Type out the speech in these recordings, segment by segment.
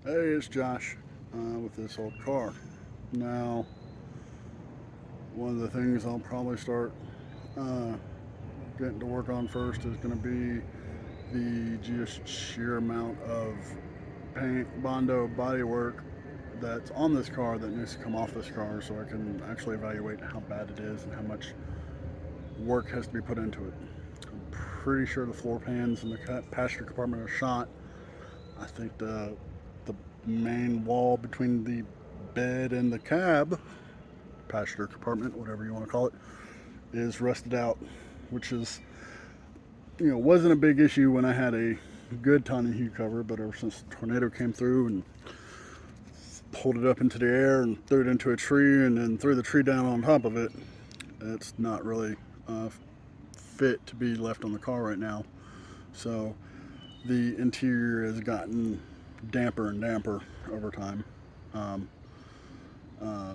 Hey, it's Josh with this old car. Now, one of the things I'll probably start uh, getting to work on first is going to be the just sheer amount of paint, Bondo bodywork that's on this car that needs to come off this car so I can actually evaluate how bad it is and how much work has to be put into it. I'm pretty sure the floor pans in the passenger compartment are shot. I think the main wall between the bed and the cab, passenger compartment, whatever you want to call it, is rusted out, which is, wasn't a big issue when I had a good tonneau hue cover, but ever since the tornado came through and pulled it up into the air and threw it into a tree and then threw the tree down on top of it, it's not really fit to be left on the car right now. So the interior has gotten damper and damper over time. Um, uh,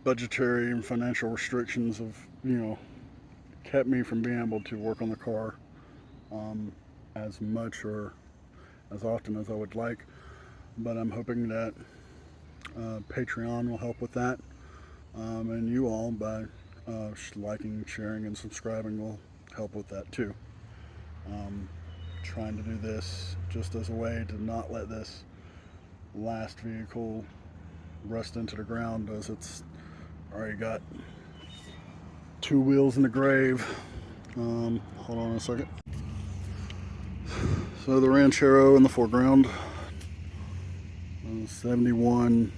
Budgetary and financial restrictions have, kept me from being able to work on the car um, as much or as often as I would like. But I'm hoping that Patreon will help with that, and you all by liking, sharing, and subscribing will help with that too. Um, Trying to do this just as a way to not let this last vehicle rust into the ground as it's already got two wheels in the grave. Hold on a second. So the Ranchero in the foreground, 71,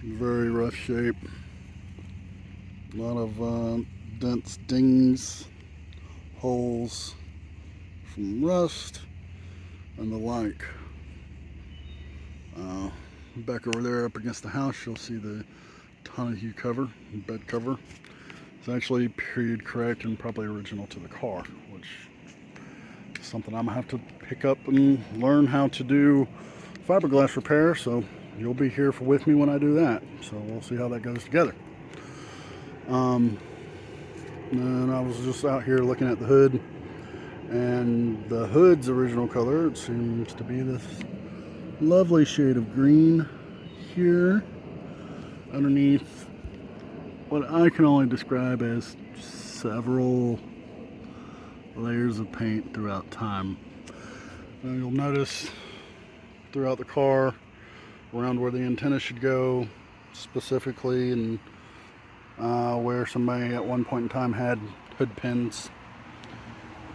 very rough shape. A lot of dents, dings, holes from rust and the like. Back over there up against the house, you'll see the tonneau hue cover, bed cover. It's actually period correct and probably original to the car, which is something I'm gonna have to pick up and learn how to do fiberglass repair. So you'll be here with me when I do that. So we'll see how that goes together. And I was just out here looking at the hood, and the hood's original color, it seems to be this lovely shade of green here underneath what I can only describe as several layers of paint throughout time. Now you'll notice throughout the car around where the antenna should go specifically, and where somebody at one point in time had hood pins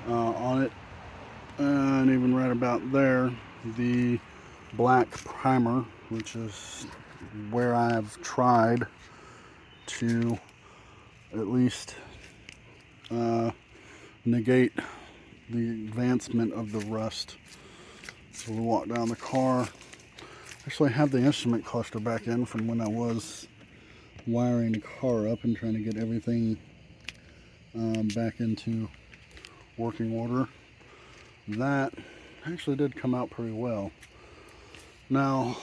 on it, and even right about there, the black primer, which is where I've tried to at least negate the advancement of the rust. So we walk down the car. Actually, I have the instrument cluster back in from when I was wiring the car up and trying to get everything back into working order. That actually did come out pretty well. Now,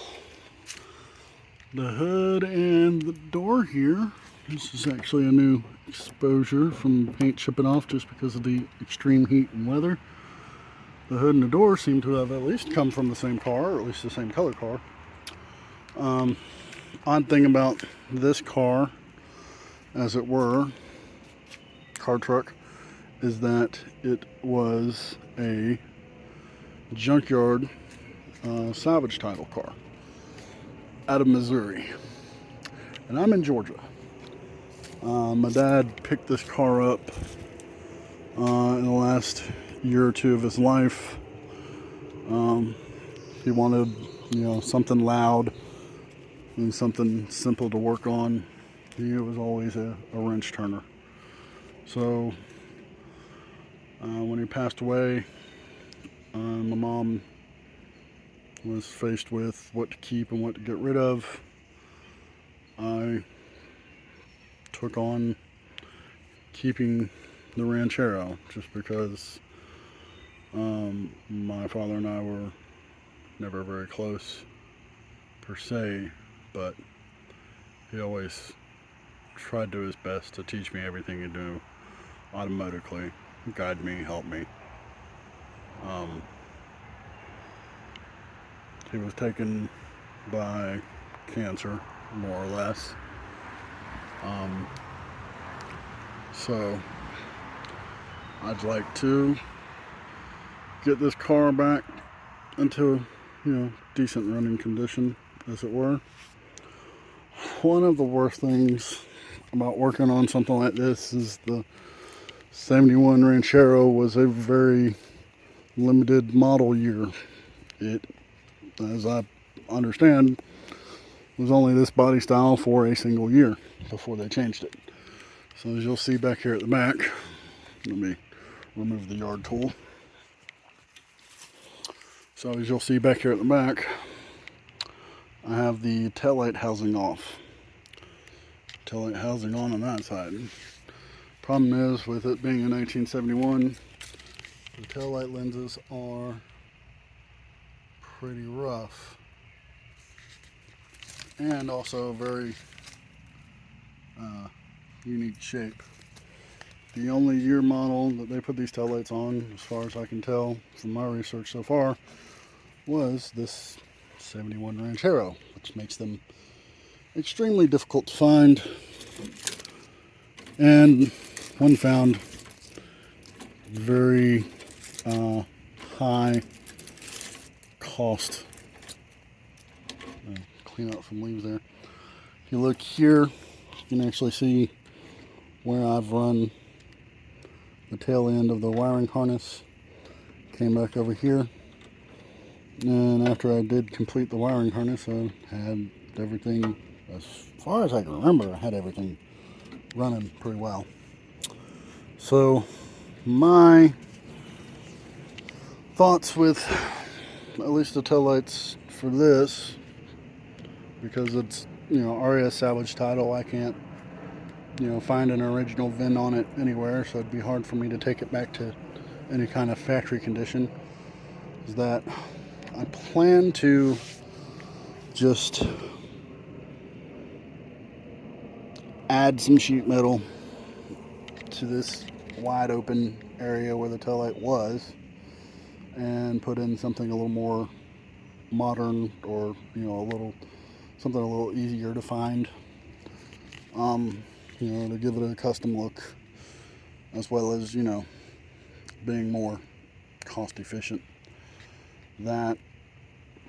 the hood and the door here, this is actually a new exposure from paint chipping off just because of the extreme heat and weather. The hood and the door seem to have at least come from the same car, or at least the same color car. Odd thing about this car, as it were, car truck, is that it was a junkyard salvage title car out of Missouri, and I'm in Georgia. My dad picked this car up in the last year or two of his life. He wanted, something loud and something simple to work on. He was always a wrench turner. So when he passed away, my mom was faced with what to keep and what to get rid of. I took on keeping the Ranchero just because my father and I were never very close per se, but he always tried to do his best to teach me everything he knew automatically, guide me, help me. he was taken by cancer, more or less. So I'd like to get this car back into, decent running condition, as it were. One of the worst things about working on something like this is the 71 Ranchero was a very limited model year. It, as I understand, was only this body style for a single year before they changed it. So as you'll see back here at the back, let me remove the yard tool. So as you'll see back here at the back, I have the taillight housing off. Taillight housing on that side. Problem is, with it being a 1971, the taillight lenses are pretty rough. And also very unique shape. The only year model that they put these taillights on, as far as I can tell from my research so far, was this 71 Ranchero, which makes them extremely difficult to find, and when found, very high cost. Clean out some leaves there. If you look here, you can actually see where I've run the tail end of the wiring harness. Came back over here, and after I did complete the wiring harness, I had everything, as far as I can remember, I had everything running pretty well. So my thoughts with at least the taillights for this, because it's RES salvage title, I can't find an original VIN on it anywhere, so it'd be hard for me to take it back to any kind of factory condition, is that I plan to just add some sheet metal to this wide open area where the taillight was, and put in something a little more modern, or something a little easier to find, to give it a custom look, as well as being more cost efficient. That,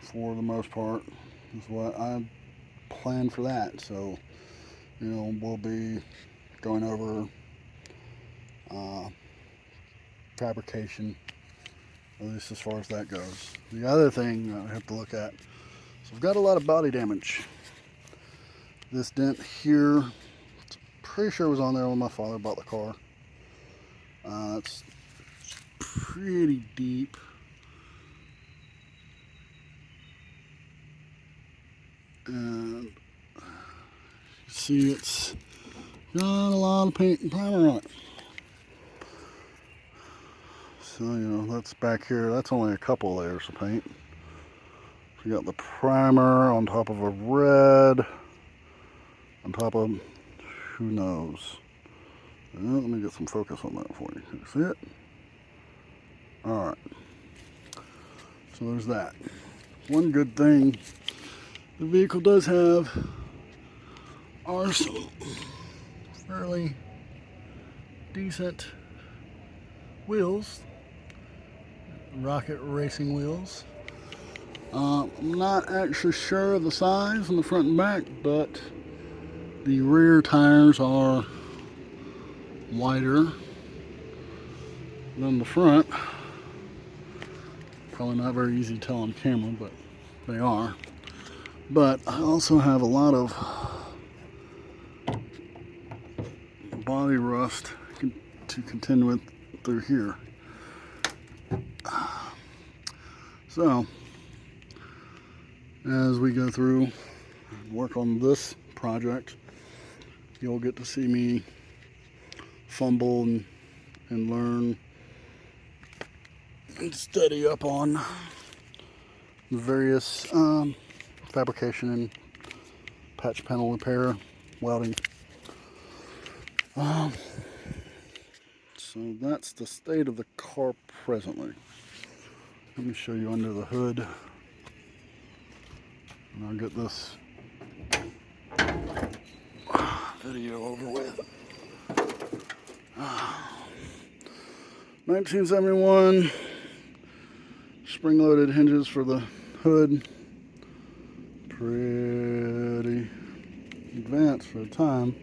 for the most part, is what I plan for that. So we'll be going over fabrication, at least as far as that goes. The other thing I have to look at, so I've got a lot of body damage. This dent here, pretty sure it was on there when my father bought the car. It's pretty deep. And you see it's got a lot of paint and primer on it. So that's back here. That's only a couple layers of paint. So you got the primer on top of a red, on top of, who knows. Let me get some focus on that for you. Can you see it? Alright. So there's that. One good thing the vehicle does have are some fairly decent wheels. Rocket racing wheels. I'm not actually sure of the size on the front and back, but the rear tires are wider than the front. Probably not very easy to tell on camera, but they are. But I also have a lot of body rust to contend with through here. So as we go through and work on this project, you'll get to see me fumble and learn and study up on various fabrication and patch panel repair, welding. So that's the state of the car presently. Let me show you under the hood. And I'll get this video over with. 1971 spring-loaded hinges for the hood. Pretty advanced for the time.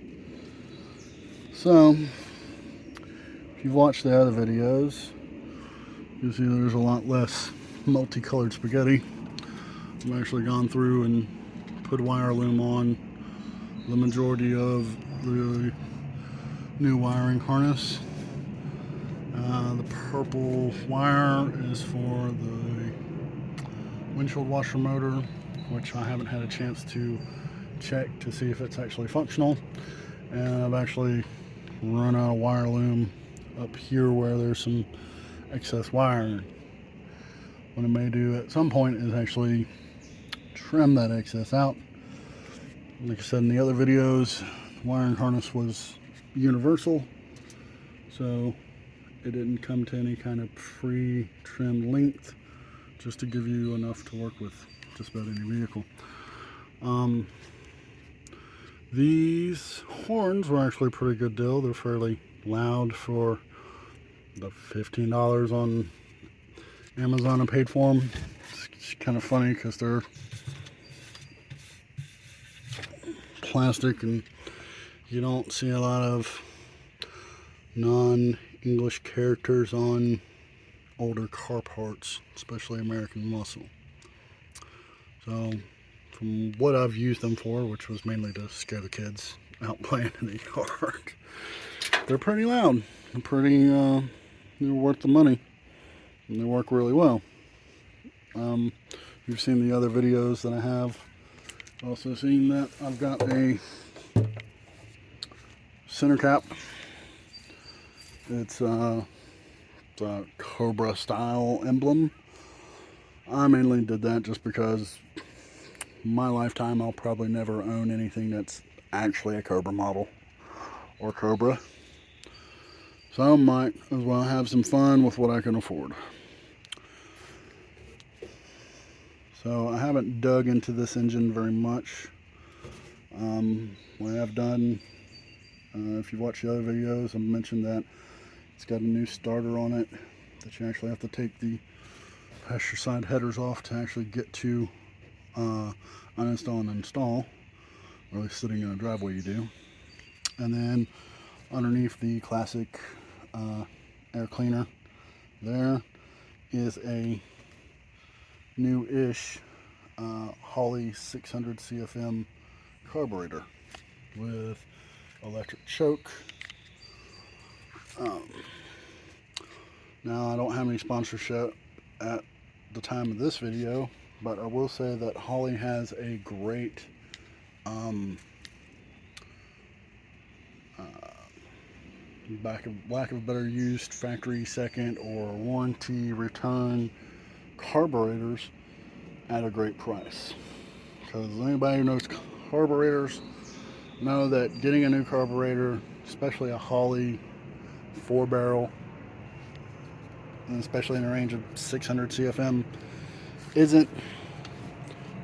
So, if you've watched the other videos, you'll see there's a lot less multicolored spaghetti. I've actually gone through and put wire loom on the majority of the new wiring harness. The purple wire is for the windshield washer motor, which I haven't had a chance to check to see if it's actually functional. And I've actually run out of wire loom up here where there's some excess wire. What I may do at some point is actually trim that excess out. Like I said in the other videos, the wiring harness was universal, so it didn't come to any kind of pre-trimmed length, just to give you enough to work with just about any vehicle. These horns were actually a pretty good deal. They're fairly loud for the $15 on Amazon I paid for them. It's kind of funny because they're plastic and you don't see a lot of non-English characters on older car parts, especially American Muscle. So from what I've used them for, which was mainly to scare the kids out playing in the yard, they're pretty loud. They're pretty, they're worth the money, and they work really well. You've seen the other videos that I have. Also seen that I've got a center cap. It's a Cobra style emblem. I mainly did that just because my lifetime I'll probably never own anything that's actually a Cobra model or Cobra. So I might as well have some fun with what I can afford. So I haven't dug into this engine very much. What I've done, if you've watched the other videos, I've mentioned that it's got a new starter on it that you actually have to take the passenger side headers off to actually get to uninstall and install, or at least sitting in a driveway you do. And then underneath the classic air cleaner there is a new-ish Holley 600 CFM carburetor with electric choke. Now I don't have any sponsorship at the time of this video, but I will say that Holley has a great lack of better used factory second or warranty return carburetors at a great price. Because anybody who knows carburetors know that getting a new carburetor, especially a Holley 4-barrel, and especially in the range of 600 CFM, isn't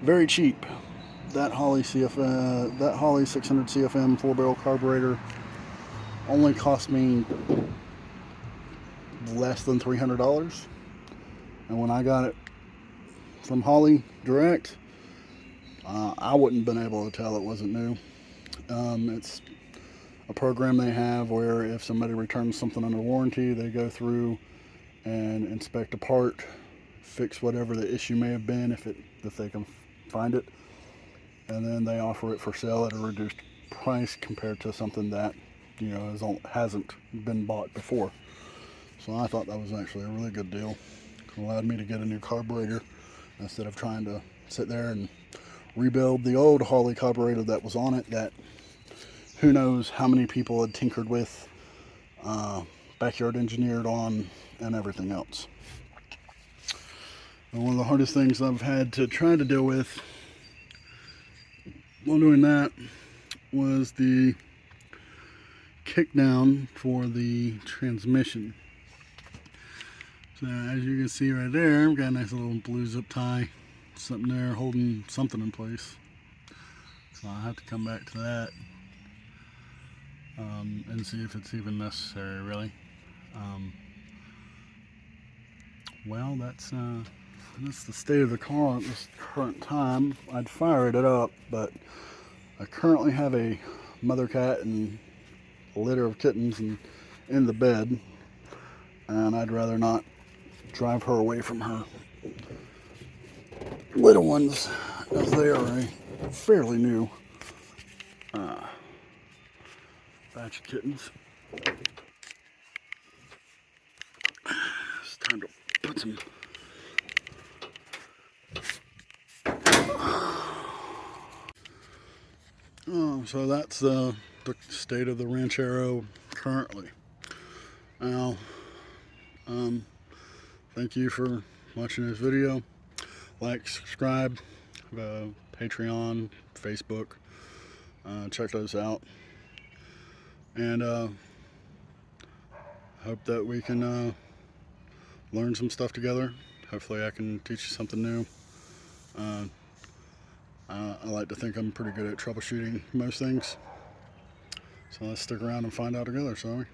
very cheap. That Holley 600 CFM 4-barrel carburetor only cost me less than $300. And when I got it from Holley direct, I wouldn't have been able to tell it wasn't new. It's a program they have where if somebody returns something under warranty, they go through and inspect a part, fix whatever the issue may have been if they can find it, and then they offer it for sale at a reduced price compared to something that, you know, hasn't been bought before. So I thought that was actually a really good deal. It allowed me to get a new carburetor instead of trying to sit there and rebuild the old Holley carburetor that was on it, that who knows how many people had tinkered with, backyard engineered on, and everything else. And one of the hardest things I've had to try to deal with while doing that was the kick down for the transmission. So as you can see right there, I've got a nice little blue zip tie something there holding something in place. So I'll have to come back to that and see if it's even necessary, really. Well, that's the state of the car at this current time. I'd fired it up, but I currently have a mother cat and a litter of kittens in the bed, and I'd rather not drive her away from her little ones, as they are a fairly new batch of kittens. It's time to put some so that's the state of the Ranchero currently. Now, thank you for watching this video. Like, subscribe, Patreon, Facebook. Check those out. And hope that we can learn some stuff together. Hopefully I can teach you something new. I like to think I'm pretty good at troubleshooting most things. So let's stick around and find out together, shall we?